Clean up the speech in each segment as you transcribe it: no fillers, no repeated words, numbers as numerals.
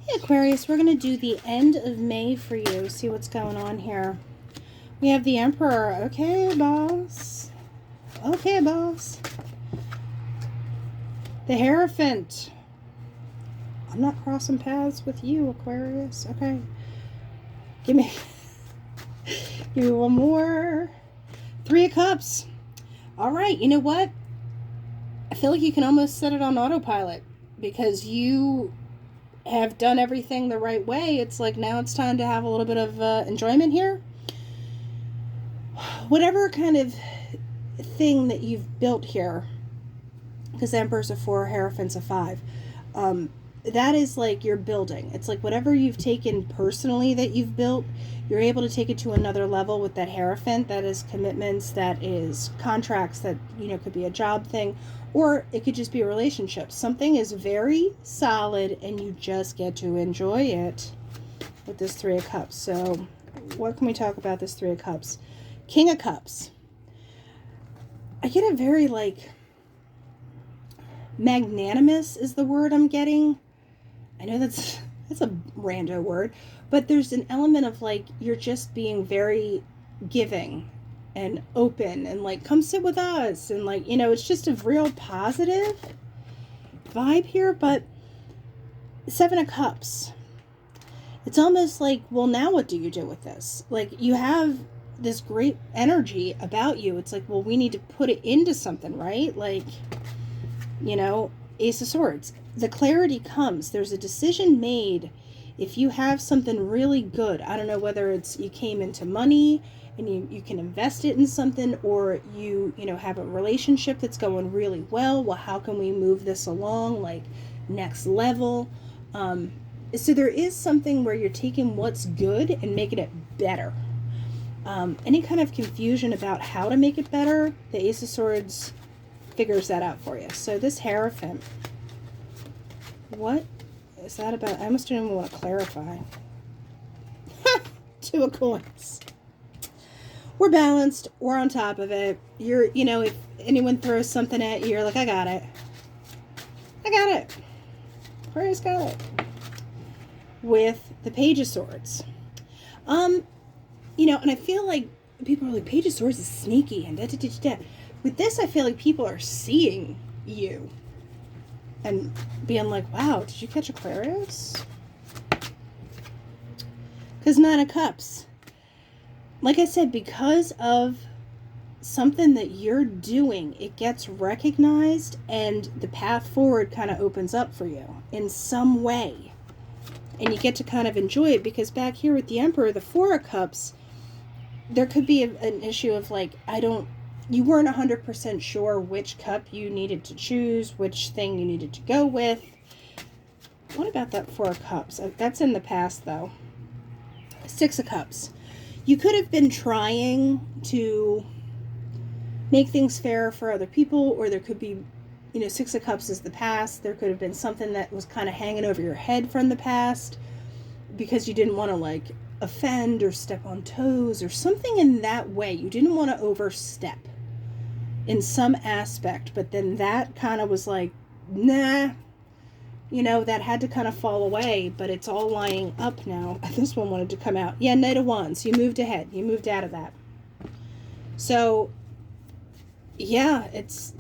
Hey Aquarius, we're going to do the end of May for you. See what's going on here. We have the Emperor. Okay, boss. Okay, boss. The Hierophant. I'm not crossing paths with you, Aquarius. Okay. Give me one more. Three of Cups. All right, you know what? I feel like you can almost set it on autopilot because you have done everything the right way. It's like now it's time to have a little bit of enjoyment here. Whatever kind of thing that you've built here, because Emperor's a 4, Hierophant's a 5, that is like you're building. It's like whatever you've taken personally that you've built, you're able to take it to another level with that Hierophant. That is commitments, that is contracts, that, you know, could be a job thing, or it could just be a relationship. Something is very solid and you just get to enjoy it with this 3 of Cups. So what can we talk about this 3 of Cups? King of Cups. I get a very like magnanimous is the word I'm getting. I know that's a rando word, but there's an element of like you're just being very giving and open and like come sit with us, and like, you know, it's just a real positive vibe here. But 7 of Cups, it's almost like, well, now what do you do with this? Like, you have this great energy about you. It's like, well, we need to put it into something, right? Like, you know, Ace of Swords. The clarity comes. There's a decision made. If you have something really good, I don't know whether it's you came into money and you can invest it in something, or you know, have a relationship that's going really well. Well, how can we move this along, like next level? So there is something where you're taking what's good and making it better. Any kind of confusion about how to make it better, the Ace of Swords figures that out for you. So this Hierophant, what is that about? I almost don't even want to clarify. 2 of Coins. We're balanced. We're on top of it. You're, you know, if anyone throws something at you, you're like, I got it. I got it. Aquarius got it. With the Page of Swords. You know, and I feel like people are like, Page of Swords is sneaky and da da da da. With this, I feel like people are seeing you and being like, wow, did you catch Aquarius? Because 9 of Cups. Like I said, because of something that you're doing, it gets recognized and the path forward kind of opens up for you in some way. And you get to kind of enjoy it, because back here with the Emperor, the 4 of Cups, there could be an issue of like, you weren't 100% sure which cup you needed to choose, which thing you needed to go with. What about that 4 of Cups? That's in the past, though. 6 of Cups. You could have been trying to make things fair for other people, or there could be, you know, 6 of Cups is the past. There could have been something that was kind of hanging over your head from the past because you didn't want to, like, offend or step on toes or something in that way. You didn't want to overstep in some aspect, but then that kind of was like, nah, you know, that had to kind of fall away, but it's all lining up now. This one wanted to come out. Yeah, Knight of Wands. You moved ahead. You moved out of that. So, yeah,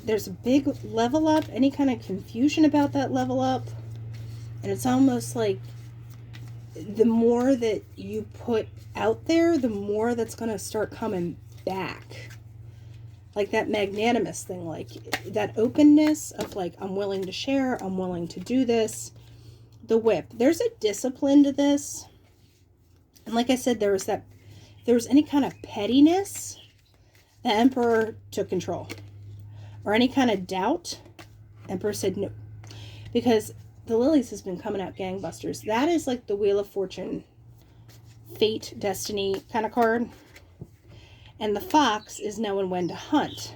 there's a big level up, any kind of confusion about that level up, and it's almost like the more that you put out there, the more that's going to start coming back. Like that magnanimous thing, like that openness of like, I'm willing to share, I'm willing to do this. The Whip. There's a discipline to this. And like I said, there was any kind of pettiness, the Emperor took control. Or any kind of doubt, Emperor said no. Because the Lilies has been coming out gangbusters. That is like the Wheel of Fortune, fate, destiny kind of card. And the Fox is knowing when to hunt.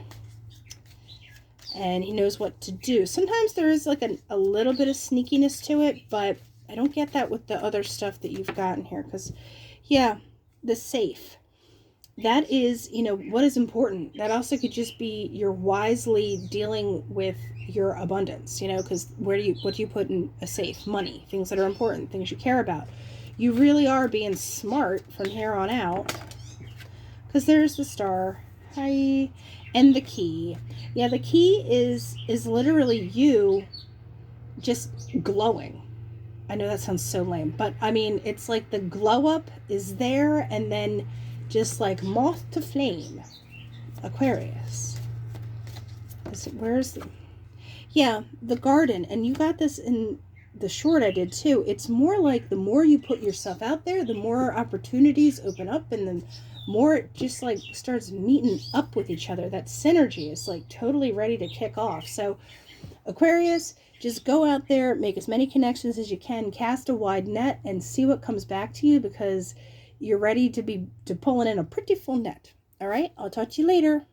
And he knows what to do. Sometimes there is like a little bit of sneakiness to it, but I don't get that with the other stuff that you've gotten here. Because, yeah, the safe. that is, you know, what is important. That also could just be you're wisely dealing with your abundance, you know, because what do you put in a safe? Money, things that are important, things you care about. You really are being smart from here on out, because there's the star. Hi. And the key. Yeah, the key is literally you just glowing. I know that sounds so lame, but I mean, it's like the glow up is there, and then just like moth to flame. Aquarius. Where's the... Yeah, the garden. And you got this in the short I did too. It's more like the more you put yourself out there, the more opportunities open up, and the more it just like starts meeting up with each other. That synergy is like totally ready to kick off. So Aquarius, just go out there, make as many connections as you can, cast a wide net, and see what comes back to you, because you're ready to be pulling in a pretty full net. All right, I'll talk to you later.